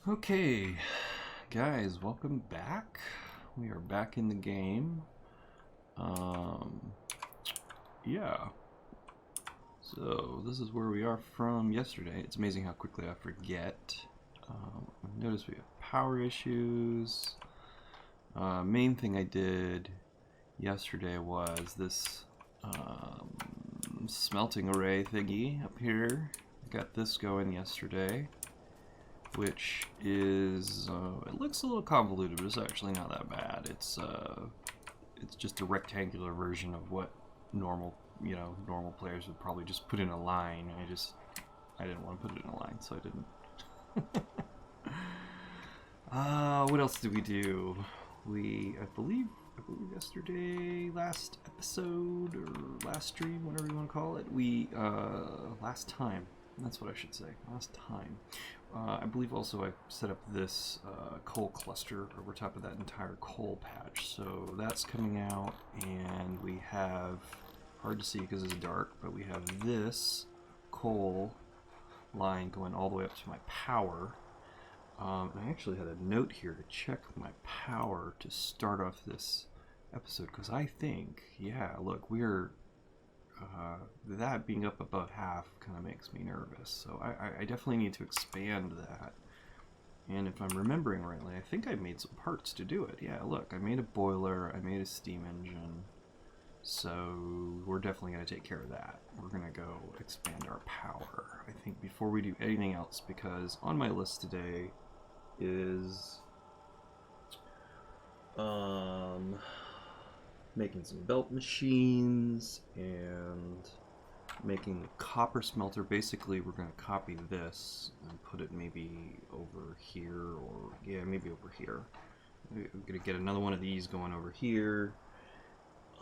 Okay, guys, welcome back. We are back in the game. Yeah. So this is where we are from yesterday. It's amazing how quickly I forget. Notice we have power issues. Main thing I did yesterday was this smelting array thingy up here. Got this going yesterday, which is it looks a little convoluted, but it's actually not that bad. It's just a rectangular version of what normal players would probably just put in a line. I didn't want to put it in a line, so I didn't. What else did we do? I believe yesterday, last episode or last stream, whatever you want to call it, last time. That's what I should say. Last time. I believe also I set up this coal cluster over top of that entire coal patch. So that's coming out, and we have, hard to see because it's dark, but we have this coal line going all the way up to my power. I actually had a note here to check my power to start off this episode, because I think, yeah, look, we're that being up above half kind of makes me nervous, so I definitely need to expand that. And if I'm remembering rightly, I think I made some parts to do it. Yeah, look, I made a boiler, I made a steam engine, so we're definitely going to take care of that. We're going to go expand our power, I think, before we do anything else, because on my list today is making some belt machines and making the copper smelter. Basically, we're going to copy this and put it maybe over here, or yeah, maybe over here. I'm going to get another one of these going over here.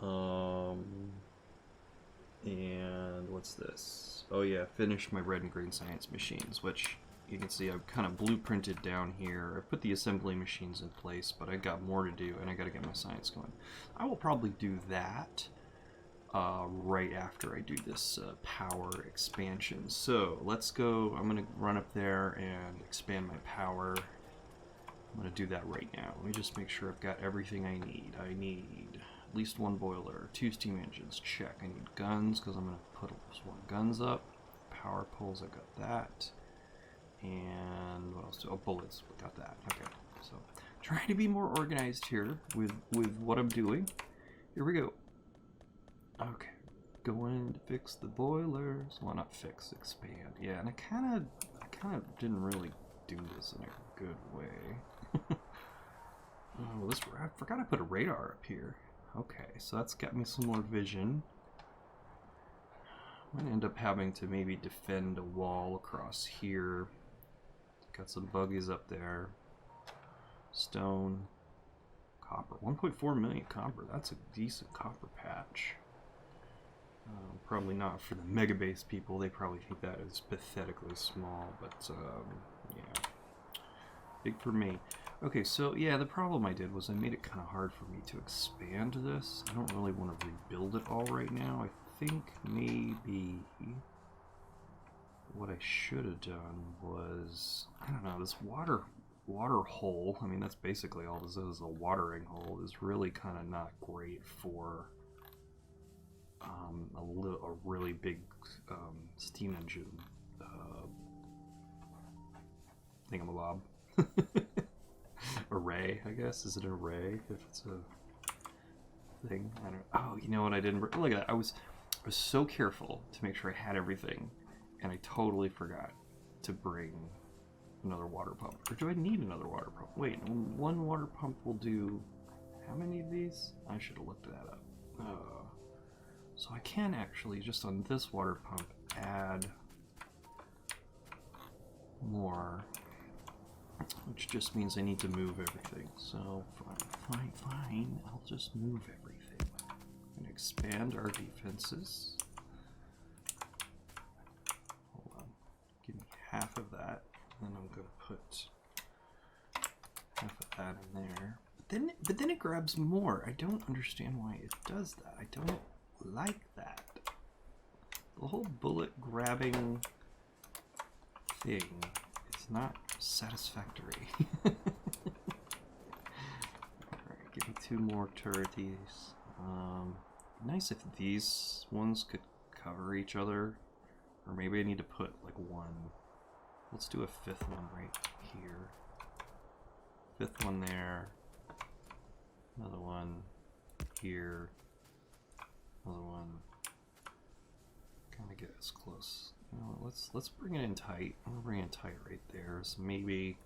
And what's this? Oh yeah, finish my red and green science machines, which you can see I've kind of blueprinted down here. I put the assembly machines in place, but I got more to do, and I got to get my science going. I will probably do that right after I do this power expansion. So let's go. I'm going to run up there and expand my power. I'm going to do that right now. Let me just make sure I've got everything I need. I need at least one boiler, 2 steam engines, check. I need guns, because I'm going to put more guns up. Power poles, I got that. And what else? Oh, bullets, we got that. Okay, so trying to be more organized here with what I'm doing. Here we go. Okay, going to fix the boilers. Well, not fix, expand. Yeah, and I kind of didn't really do this in a good way. Oh, I forgot I put a radar up here. Okay, so that's got me some more vision. I'm gonna end up having to maybe defend a wall across here. Got some buggies up there. Stone. Copper. 1.4 million copper. That's a decent copper patch. Probably not for the mega base people. They probably think that is pathetically small, but yeah. Big for me. Okay, so yeah, the problem I did was I made it kind of hard for me to expand this. I don't really want to rebuild it all right now. I think maybe what I should have done was, I don't know, this water hole, I mean, that's basically all this is, a watering hole, is really kind of not great for a really big steam engine thingamabob. Array, I guess. Is it an array if it's a thing? I don't. Oh, you know what? I didn't look at that. I was so careful to make sure I had everything, and I totally forgot to bring another water pump. Or do I need another water pump? Wait, one water pump will do how many of these? I should have looked that up. So I can actually just on this water pump add more, which just means I need to move everything. So fine, I'll just move everything. I'm gonna expand our defenses. Hold on, give me half of that, and then I'm gonna put half of that in there. But then it grabs more. I don't understand why it does that. I don't like that. The whole bullet grabbing thing is not satisfactory. Alright, give me 2 more turreties. Nice if these ones could cover each other. Or maybe I need to put like 1. Let's do a 5th one right here. 5th one there. Another one here. Another one. Kind of get as close. You know, let's bring it in tight. I'm gonna bring it in tight right there. So maybe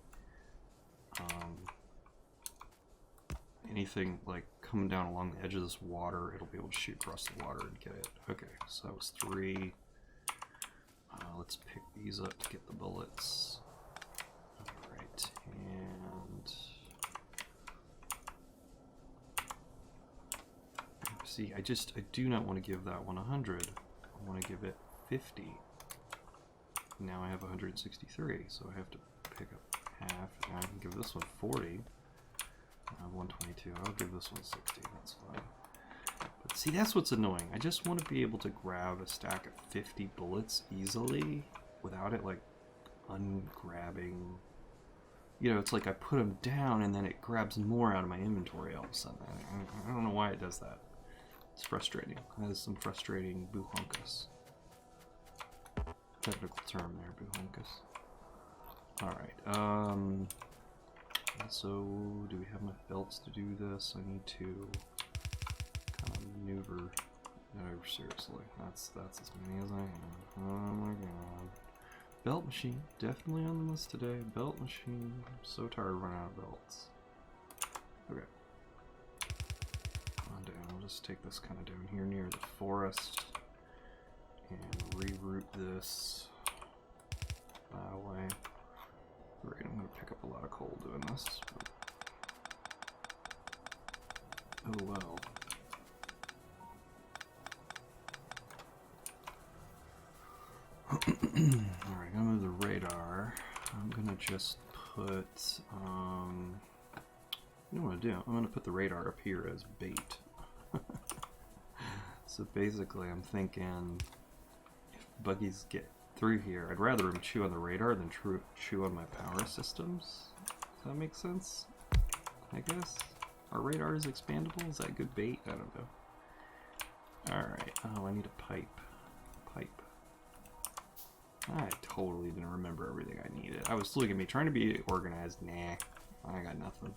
anything like coming down along the edge of this water, it'll be able to shoot across the water and get it. Okay, so that was 3. Let's pick these up to get the bullets. Alright, and see, I do not want to give that one 100. I want to give it 50. Now I have 163, so I have to pick up half, and I can give this one 40. 122, I'll give this one 60, that's fine. But see, that's what's annoying. I just want to be able to grab a stack of 50 bullets easily without it like ungrabbing. You know, it's like I put them down and then it grabs more out of my inventory all of a sudden. I don't know why it does that. It's frustrating. That is some frustrating boohonkus. Technical term there, boohonkus. Alright, so do we have enough belts to do this? I need to kind of maneuver. No, seriously, that's as many as I have. Oh my god. Belt machine, definitely on the list today. Belt machine. I'm so tired of running out of belts. Okay. On down. I'll just take this kind of down here near the forest and reroute this that way. Great, I'm going to pick up a lot of coal doing this. But oh well. Alright, I'm gonna move the radar. I'm gonna just put, you know what I'm gonna do? I'm gonna put the radar up here as bait. So basically I'm thinking if buggies get through here, I'd rather them chew on the radar than chew on my power systems. Does that make sense? I guess. Are radars expandable? Is that good bait? I don't know. Alright, oh, I need a pipe. Pipe. I totally didn't remember everything I needed. I was looking at me trying to be organized. Nah, I got nothing.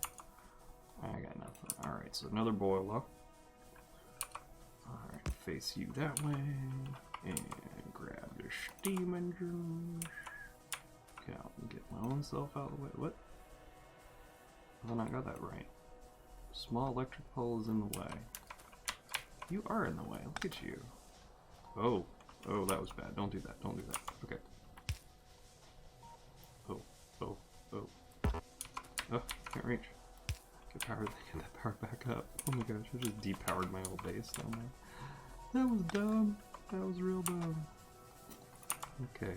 I got nothing. Alright, so another boiler. Alright, face you that way. And grab your steam engine. Okay, I'll get my own self out of the way. What? Have I not got that right? Small electric pole is in the way. You are in the way. Look at you. Oh. Oh, that was bad. Don't do that. Don't do that. Okay. Oh. Oh. Oh. Oh, can't reach. Get that power back up. Oh my gosh, I just depowered my old base down there. That was dumb. That was real dumb. Okay.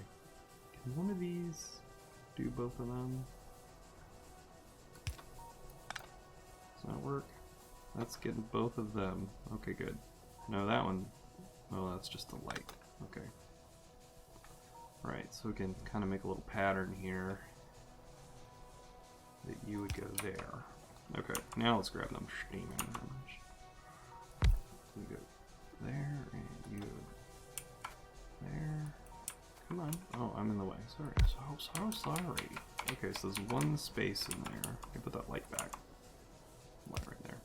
Can one of these do both of them? Does that work? That's getting both of them. Okay, good. No, that one. Oh, that's just the light. Okay. Right, so we can kind of make a little pattern here that you would go there. Okay, now let's grab them steam engines. You go there, and you go there. Come on. Oh, I'm in the way. Sorry. So sorry. Okay, so there's one space in there. I can put that light back. Light right there.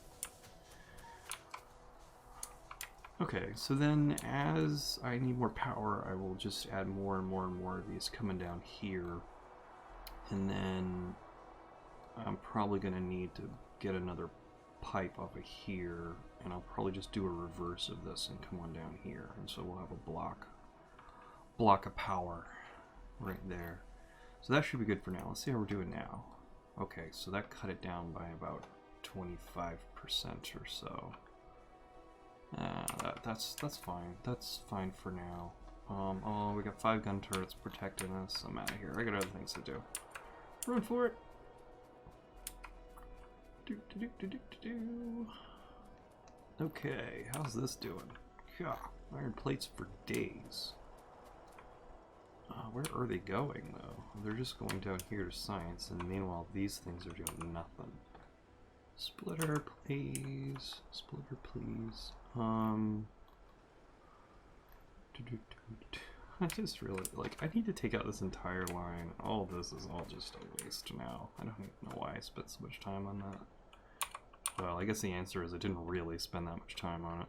Okay, so then as I need more power, I will just add more and more and more of these coming down here. And then I'm probably going to need to get another pipe off of here, and I'll probably just do a reverse of this and come on down here. And so we'll have a block of power right there. So that should be good for now. Let's see how we're doing now. Okay, so that cut it down by about 25% or so. That's fine. That's fine for now. Oh, we got 5 gun turrets protecting us. I'm out of here. I got other things to do. Run for it. Okay, how's this doing? Yeah, iron plates for days. Where are they going though? they're just going down here to science, and meanwhile these things are doing nothing. Splitter, please. Splitter, please. I just really, like, I need to take out this entire line. All this is all just a waste now. I don't even know why I spent so much time on that. Well, I guess the answer is I didn't really spend that much time on it.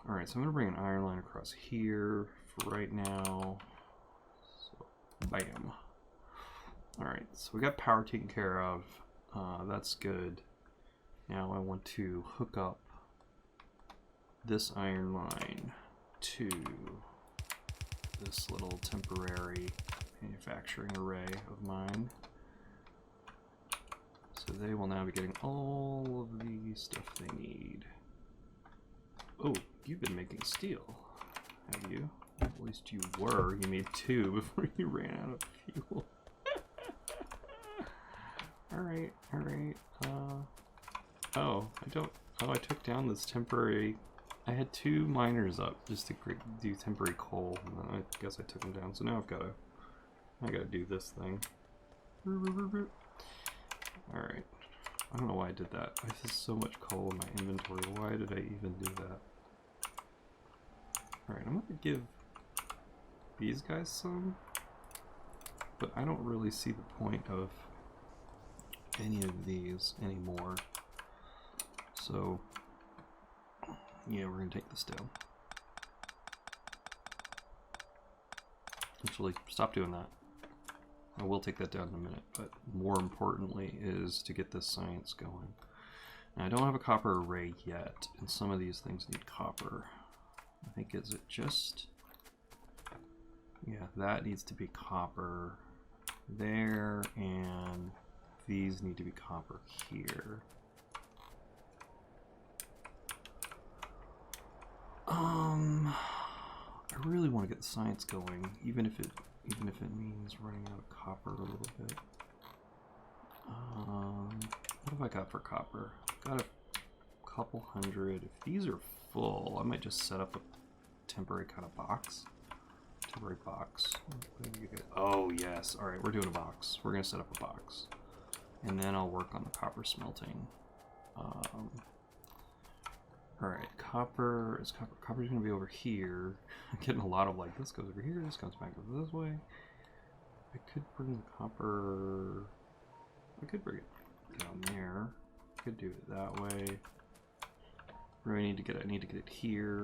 Alright, so I'm going to bring an iron line across here for right now. So, bam. Alright, so we got power taken care of. That's good. Now I want to hook up this iron line to this little temporary manufacturing array of mine. So they will now be getting all of the stuff they need. Oh, you've been making steel, have you? At least you were. You made 2 before you ran out of fuel. Alright, alright. Oh, I took down this temporary... I had 2 miners up just to do temporary coal, and then I guess I took them down. So now I gotta do this thing. Alright. I don't know why I did that. I have so much coal in my inventory. Why did I even do that? Alright, I'm gonna give these guys some, but I don't really see the point of any of these anymore. So, yeah, we're gonna take this down. Actually, stop doing that. I will take that down in a minute, but more importantly is to get this science going. Now, I don't have a copper array yet, and some of these things need copper. I think, is it just... Yeah, that needs to be copper there, and these need to be copper here. I really want to get the science going, even if it means running out of copper a little bit. What have I got for copper? Got a couple hundred. If these are full, I might just set up a temporary kind of box. Temporary box. Oh yes. All right, we're doing a box. We're gonna set up a box, and then I'll work on the copper smelting. All right, copper's gonna be over here. I'm getting a lot of like, this goes over here, this comes back over this way. I could bring the copper, I could bring it down there. I could do it that way. Where I need to get it, I need to get it here,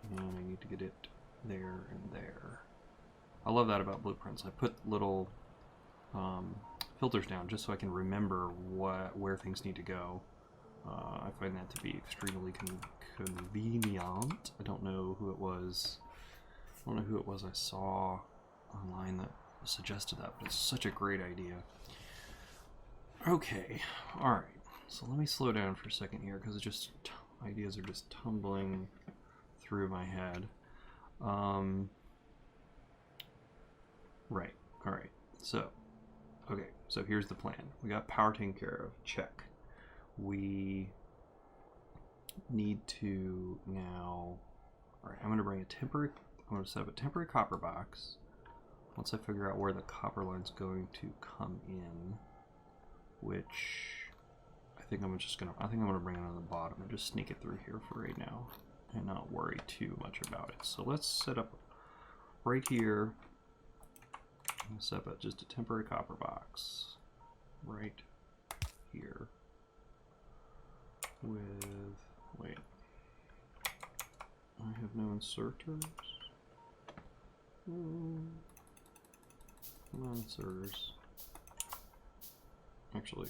and I need to get it there and there. I love that about blueprints. I put little filters down just so I can remember where things need to go. I find that to be extremely convenient. I don't know who it was. I don't know who it was I saw online that suggested that, but it's such a great idea. Okay, all right. So let me slow down for a second here because ideas are just tumbling through my head. Right. All right. So, okay. So here's the plan. We got power taken care of. Check. We need to now. All right. I'm going to bring I'm going to set up a temporary copper box. Once I figure out where the copper line's going to come in, which I think I'm going to bring it on the bottom and just sneak it through here for right now and not worry too much about it. So let's set up right here. I'm going to set up just a temporary copper box right here with, wait, I have no inserters. Come on, inserters. Actually,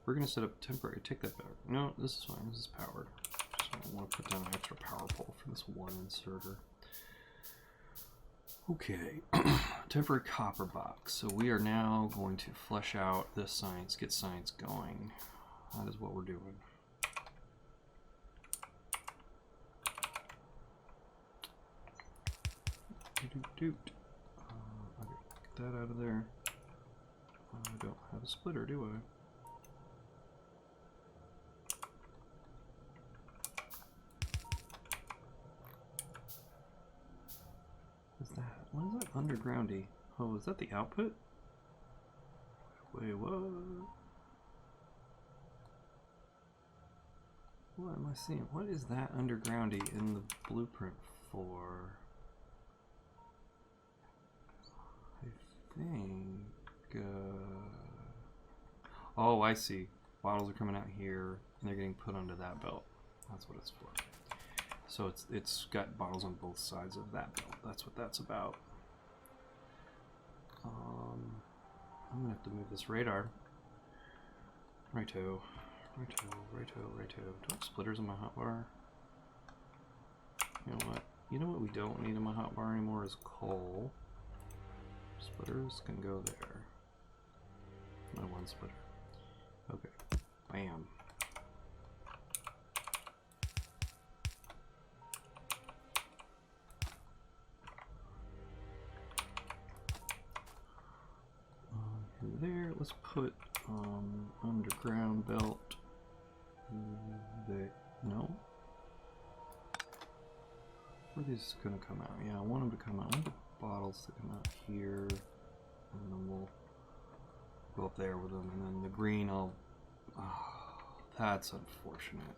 we're going to set up temporary, take that back. No, this is fine, this is powered. Just don't want to put down an extra power pole for this one inserter. Okay, temporary copper box. So we are now going to flesh out this science, get science going. That is what we're doing. Okay, get that out of there. I don't have a splitter, do I? that? What is that undergroundy? Oh, is that the output? Wait, what? What am I seeing? What is that undergroundy in the blueprint for? I think... Oh, I see. Bottles are coming out here, and they're getting put onto that belt. That's what it's for. So it's got bottles on both sides of that belt. That's what that's about. I'm gonna have to move this radar. Righto. Righto, righto, righto. Do I have splitters in my hotbar? You know what? You know what we don't need in my hotbar anymore is coal. Splitters can go there. My one splitter. Okay. Bam. There. Let's put underground belt there. No. Where are these gonna come out? Yeah, I want them to come out. I want the bottles to come out here, and then we'll go up there with them. And then the green, I'll. Oh, that's unfortunate.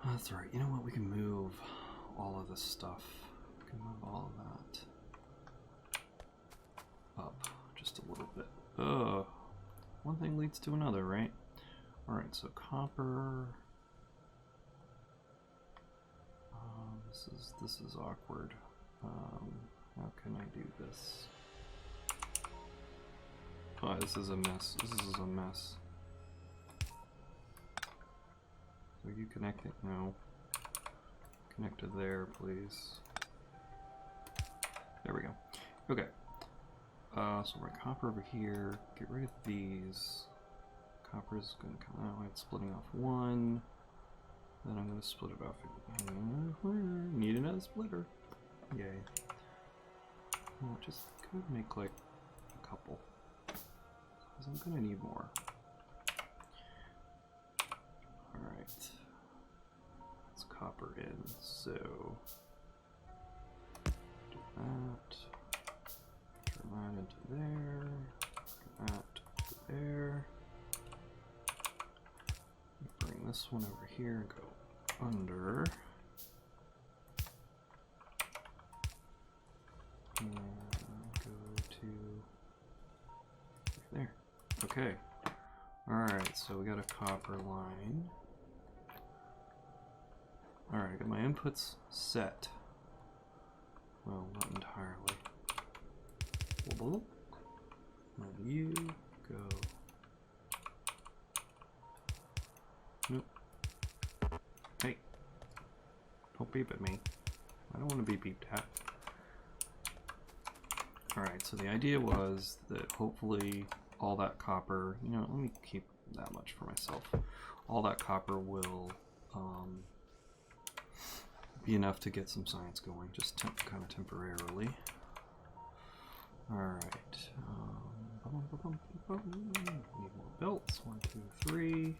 That's alright. You know what? We can move all of this stuff. We can move all of that up just a little bit. Ugh. One thing leads to another, right? Alright, so copper. This is awkward. How can I do this? Oh, this is a mess. This is a mess. Are you connected? No. Connected there, please. There we go. Okay. So we're copper over here. Get rid of these. Copper is going to come out. It's splitting off one. Then I'm going to split it off. Need another splitter. Yay. Well, just could make like a couple. Because I'm going to need more. Alright. Let's copper in. So, do that. Turn that into there. Turn that to there. Bring this one over here and go under. And go to there. Okay. Alright, so we got a copper line. Alright, I got my inputs set. Well, not entirely. Let you go. Nope. Hey. Don't beep at me. I don't want to be beeped at. Alright, so the idea was that hopefully all that copper, you know, let me keep that much for myself. All that copper will be enough to get some science going, just kind of temporarily. Alright. Need more belts. 1, 2, 3.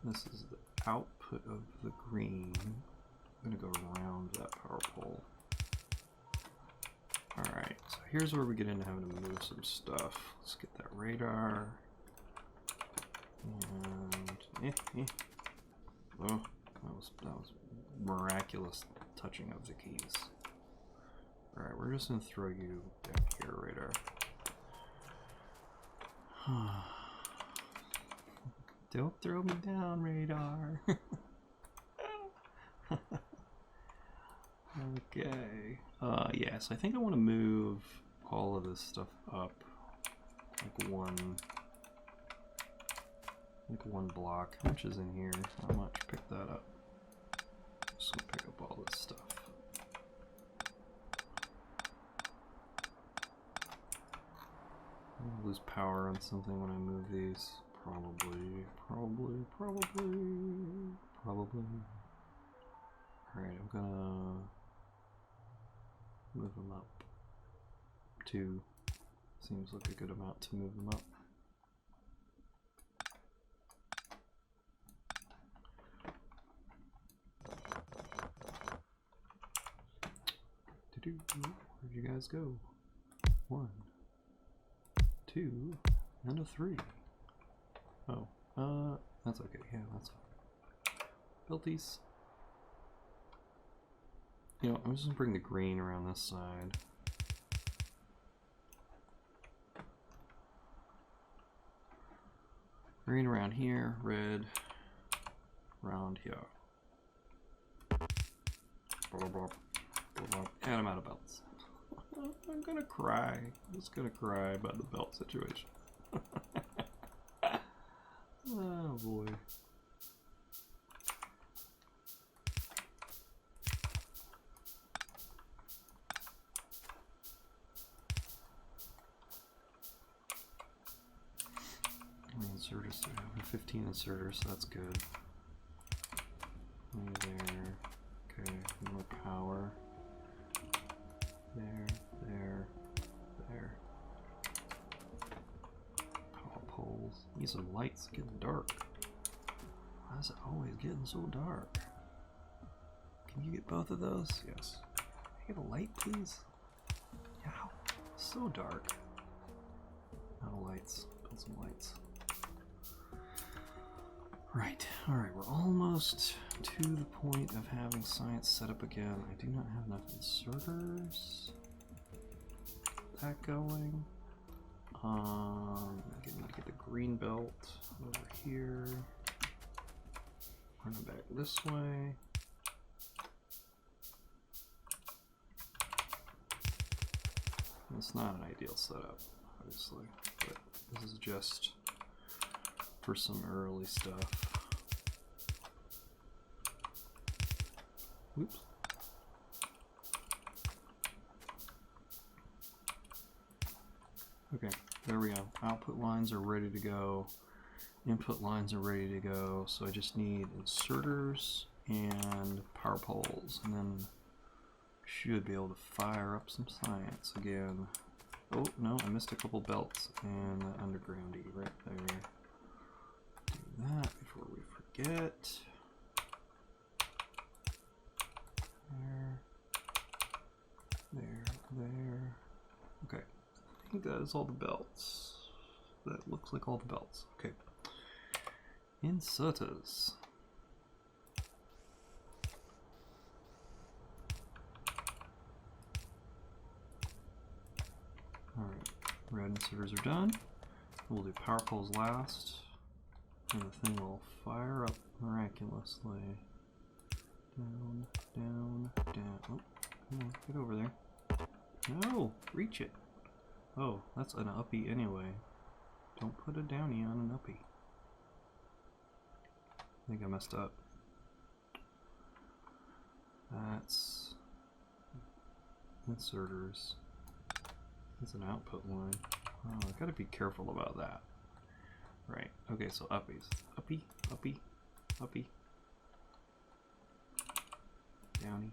This is the output of the green. I'm going to go around that power pole. Alright, so here's where we get into having to move some stuff. Let's get that radar. And oh, that was miraculous touching of the keys. Alright, we're just gonna throw you down here, radar. Don't throw me down, radar. Okay. Yes, I think I want to move all of this stuff up like one block. How much is in here? How much? Pick that up. Just gonna pick up all this stuff. I'll lose power on something when I move these. Probably. Alright, I'm gonna move them up. 2 seems like a good amount to move them up. Where'd you guys go? 1, 2, and a 3. Oh, that's okay. Yeah, that's fine. Built-ies. You know, I'm just gonna bring the green around this side. Green around here, red around here. And I'm out of belts. I'm gonna cry. I'm just gonna cry about the belt situation. Oh boy. How many inserters do I have? 15 inserters, so that's good. There. Okay, more power. There. Power poles. Need some lights. It's getting dark. Why is it always getting so dark? Can you get both of those? Yes. Can I get a light, please? Yeah. So dark. No lights. Put some lights. Right. Alright, we're almost to the point of having science set up again. I do not have enough inserters. That going. I need to get the green belt over here. Run it back this way. It's not an ideal setup, obviously, but this is just for some early stuff. Oops. Okay, there we go. Output lines are ready to go. Input lines are ready to go. So I just need inserters and power poles, and then should be able to fire up some science again. Oh, no, I missed a couple belts and the undergroundy right there. Do that before we forget. There. Okay, I think that is all the belts. That looks like all the belts. Okay. Inserters. Alright, red inserters are done. We'll do power poles last, and the thing will fire up miraculously. Down. Oh, come on, get over there. No, reach it. Oh, that's an uppie anyway. Don't put a downy on an uppie. I think I messed up. That's inserters. That's an output line. Oh, I gotta be careful about that. Right, okay, so uppies. Uppie. Downy.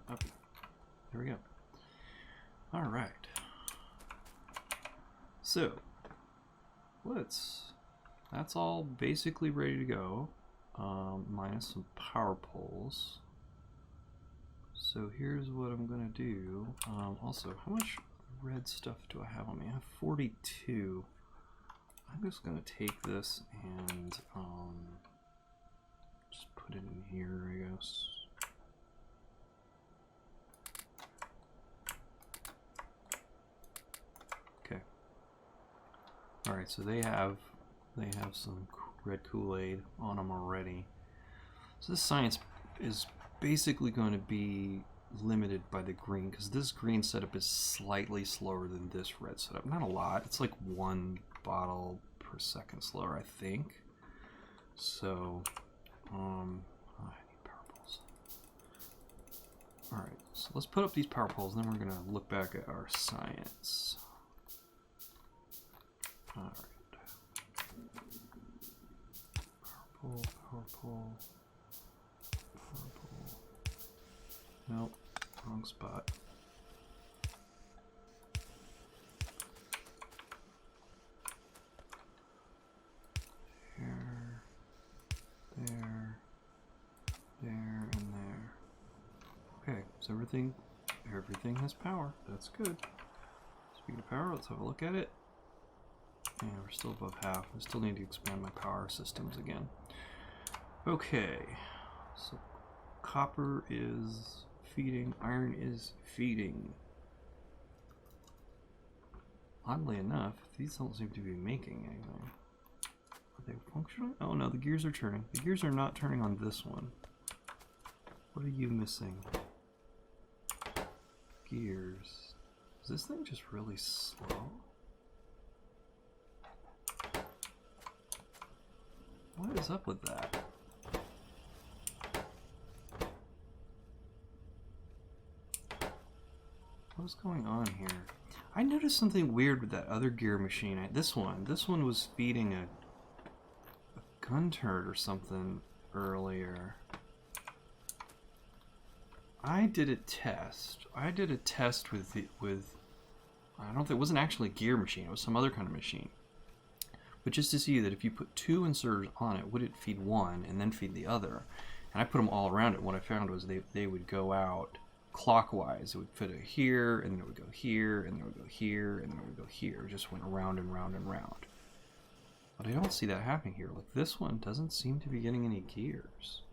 Uppie. There we go. Alright. So, that's all basically ready to go, minus some power poles. So here's what I'm gonna do. Also, how much red stuff do I have on me? I have 42. I'm just gonna take this and just put it in here, I guess. Okay. All right, so they have some red Kool-Aid on them already. So this science is basically going to be limited by the green, because this green setup is slightly slower than this red setup. Not a lot. It's like 1 bottle per second slower, I think. So, I need power poles. All right, so let's put up these power poles, and then we're gonna look back at our science. All right. Power pole. Nope, wrong spot. There. Is everything has power. That's good. Speaking of power, let's have a look at it. Yeah, we're still above half. I still need to expand my power systems again. Okay, so copper is feeding, iron is feeding. Oddly enough, these don't seem to be making anything. Are they functioning? Oh no, the gears are turning. The gears are not turning on this one. What are you missing? Gears. Is this thing just really slow? What is up with that? What's going on here? I noticed something weird with that other gear machine. This one was feeding a gun turret or something earlier. I did a test. I did a test with I don't think it wasn't actually a gear machine. It was some other kind of machine. But just to see that if you put two inserters on it, would it feed one and then feed the other? And I put them all around it. What I found was they would go out clockwise. It would fit it here, and then it would go here, and then it would go here, and then it would go here. It just went around and round and round. But I don't see that happening here. Like, this one doesn't seem to be getting any gears.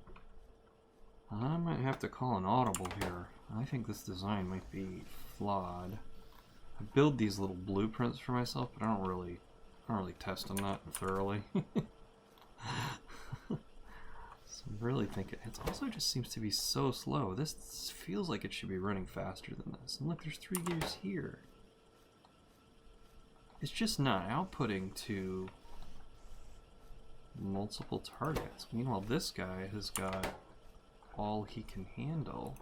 I might have to call an audible here. I think this design might be flawed. I build these little blueprints for myself, but I don't really test them that thoroughly. So I'm really thinking, it also just seems to be so slow. This feels like it should be running faster than this. And look, there's 3 gears here. It's just not outputting to multiple targets. Meanwhile, this guy has got all he can handle.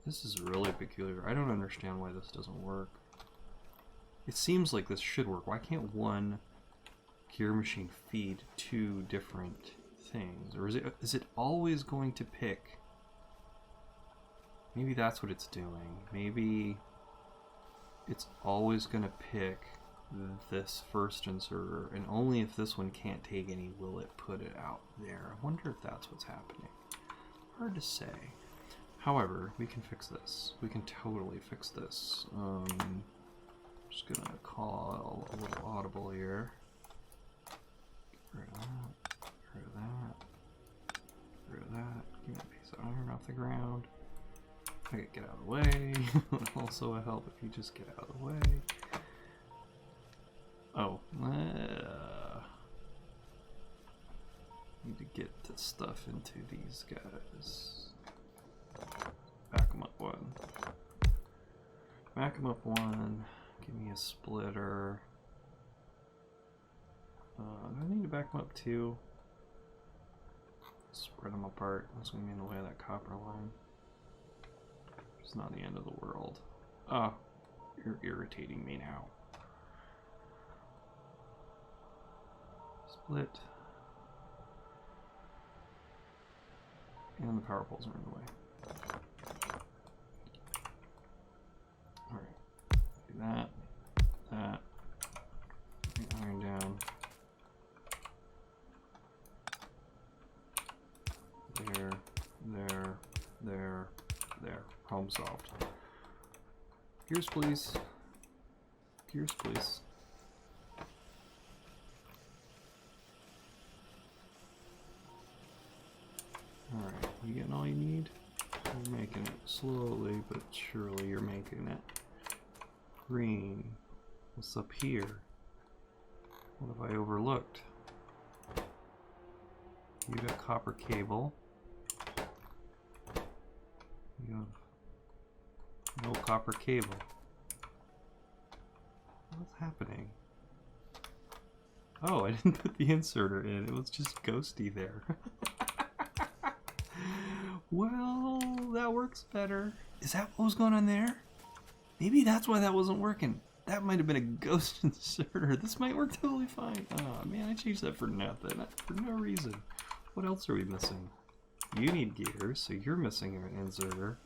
This is really peculiar. I don't understand why this doesn't work. It seems like this should work. Why can't one gear machine feed 2 different things? Or is it always going to pick? Maybe that's what it's doing. Maybe it's always going to pick this first inserter, and only if this one can't take any will it put it out there. I wonder if that's what's happening. Hard to say. However, we can fix this. We can totally fix this. Just gonna call a little audible here. Get rid of that. Get rid of that. Get rid of that. Give me a piece of iron off the ground. Okay, get out of the way. Also a help if you just get out of the way. Oh, need to get the stuff into these guys. Back them up 1. Back them up 1. Give me a splitter. Do I need to back them up 2? Spread them apart. That's going to be in the way of that copper line. It's not the end of the world. Ah, you're irritating me now. Split. And the power poles are in the way. Alright. Do that. That. Bring iron down. There. There. There. There. Problem solved. Gears, please. Gears, please. Alright, you getting all you need? You're making it slowly, but surely you're making it. Green. What's up here? What have I overlooked? You got copper cable. You have no copper cable. What's happening? Oh, I didn't put the inserter in. It was just ghosty there. Well, that works better. Is that what was going on there? Maybe that's why that wasn't working. That might have been a ghost inserter. This might work totally fine. Oh man, I changed that for nothing. For no reason. What else are we missing? You need gears, so you're missing an inserter.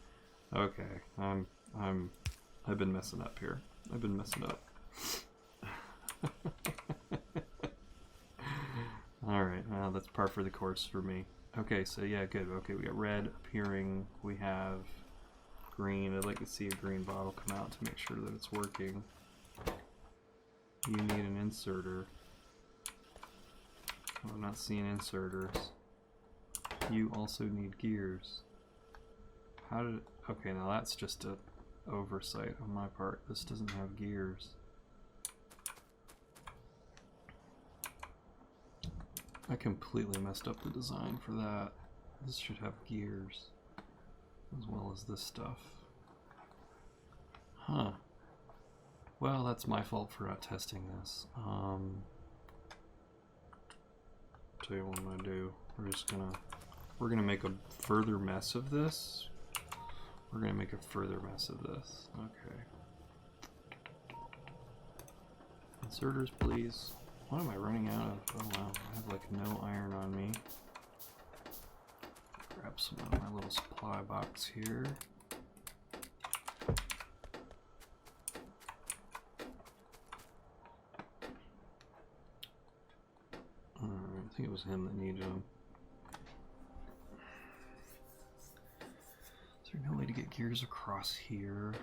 Okay, I've been messing up here. I've been messing up. Alright, that's par for the course for me. Okay, so yeah, good. Okay, we got red appearing. We have green. I'd like to see a green bottle come out to make sure that it's working. You need an inserter. Oh, I'm not seeing inserters. You also need gears. How did... Okay, now that's just a oversight on my part. This doesn't have gears. I completely messed up the design for that. This should have gears as well as this stuff. Huh. Well, that's my fault for not testing this. Tell you what I'm gonna do. We're gonna make a further mess of this. We're gonna make a further mess of this. Okay. Inserters, please. What am I running out of? Oh wow, I have like no iron on me. Grab some out of my little supply box here. Alright, I think it was him that needed them. Is there no way to get gears across here?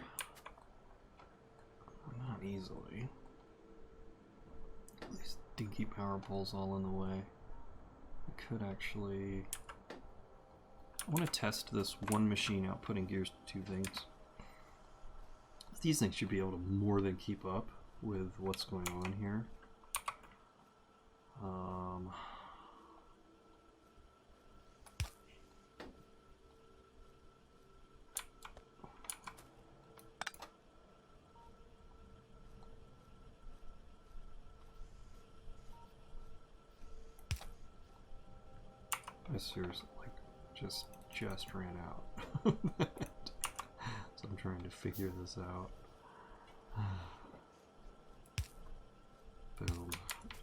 Not easily. These dinky power poles all in the way. I could actually... I want to test this one machine out putting gears to two things. These things should be able to more than keep up with what's going on here. I seriously, like, just ran out. So I'm trying to figure this out. Boom.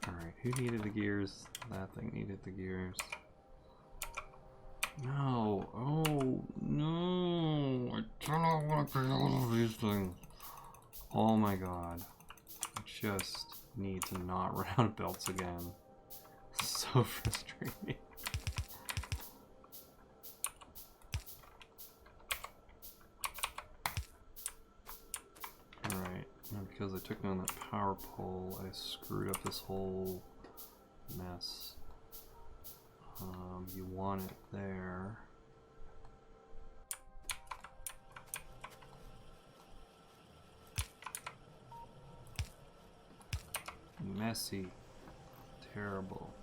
Alright, who needed the gears? That thing needed the gears. No! Oh, no! I do not want to create all of these things. Oh my god. I just need to not run out of belts again. So frustrating. Because I took down that power pole, I screwed up this whole mess. You want it there. Messy. Terrible.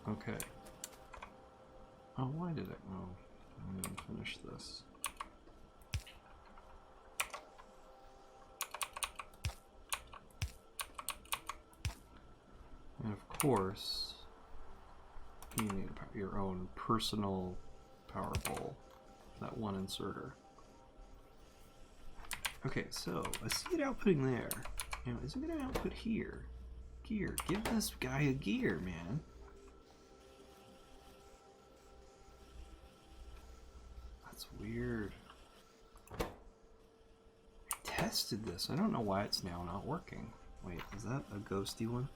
Okay. Oh, why did it? Oh, I'm gonna finish this. And of course, you need your own personal power pole, that one inserter. Okay, so I see it outputting there. Now, is it going to output here? Gear. Give this guy a gear, man. That's weird. I tested this. I don't know why it's now not working. Wait, is that a ghosty one?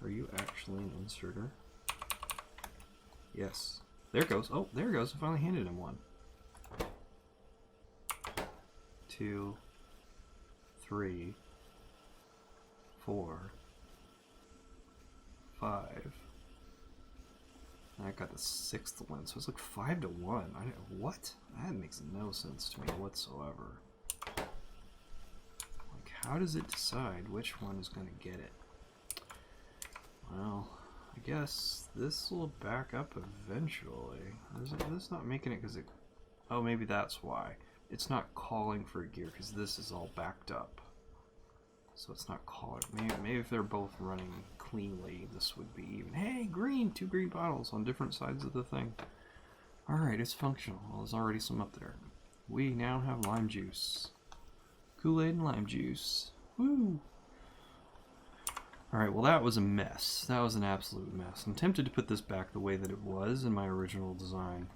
Are you actually an inserter? Yes. There it goes. Oh, there it goes. I finally handed him one. 2, 3, 4, 5. And I got the 6th one, so it's like 5 to 1. What? That makes no sense to me whatsoever. Like, how does it decide which one is going to get it? Well, I guess this will back up eventually. Is this not making it because it... Oh, maybe that's why. It's not calling for a gear because this is all backed up. So it's not calling. Maybe if they're both running cleanly, this would be even. Hey, green! 2 green bottles on different sides of the thing. Alright, it's functional. Well, there's already some up there. We now have lime juice. Kool-Aid and lime juice. Woo! Alright, well that was a mess. That was an absolute mess. I'm tempted to put this back the way that it was in my original design.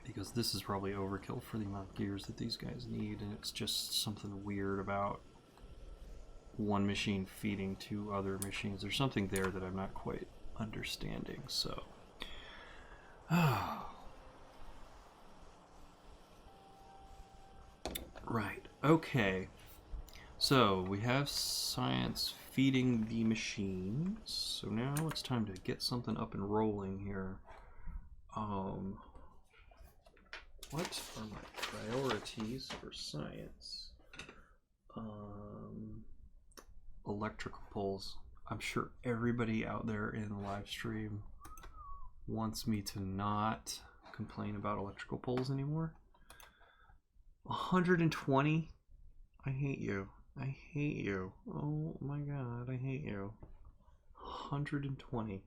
Because this is probably overkill for the amount of gears that these guys need, and it's just something weird about one machine feeding 2 other machines. There's something there that I'm not quite understanding, so Right. Okay. So we have science feeding the machines. So now it's time to get something up and rolling here. What are my priorities for science? Electrical poles. I'm sure everybody out there in the live stream wants me to not complain about electrical poles anymore. 120? I hate you. I hate you. Oh my god, I hate you. 120.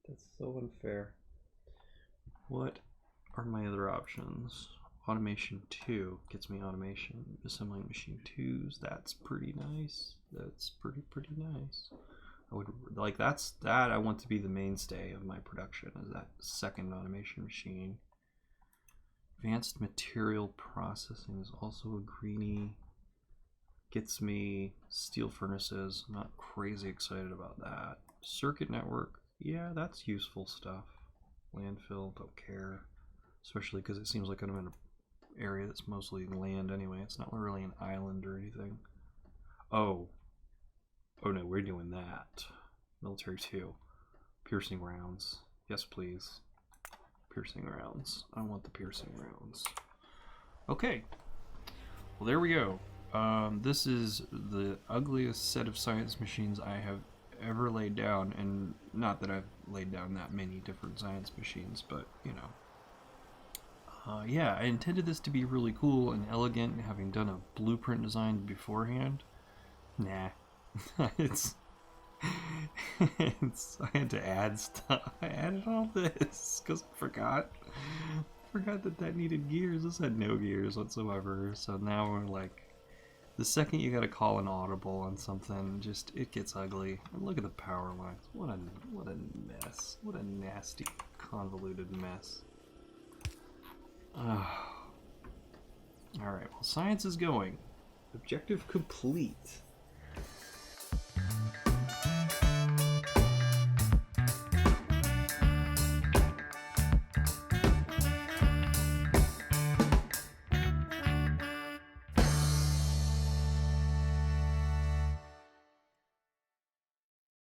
That's so unfair. What are my other options? Automation 2 gets me automation. Assembling machine 2s, that's pretty nice. That's pretty nice. I would like that I want to be the mainstay of my production, is that second automation machine. Advanced material processing is also a greenie. Gets me steel furnaces. I'm not crazy excited about that. Circuit network, yeah, that's useful stuff. Landfill, don't care. Especially because it seems like I'm in an area that's mostly land anyway. It's not really an island or anything. Oh no, we're doing that. Military 2. Piercing rounds. Yes, please. Piercing rounds. I want the piercing rounds. Okay. Well, there we go. This is the ugliest set of science machines I have ever laid down, and not that I've laid down that many different science machines, but you know. Yeah, I intended this to be really cool and elegant, having done a blueprint design beforehand. Nah. it's I had to add stuff. I added all this because I forgot that needed gears. This had no gears whatsoever. So now we're like, the second you gotta call an audible on something, just it gets ugly. And look at the power lines. What a mess. What a nasty, convoluted mess. All right. Well, science is going. Objective complete.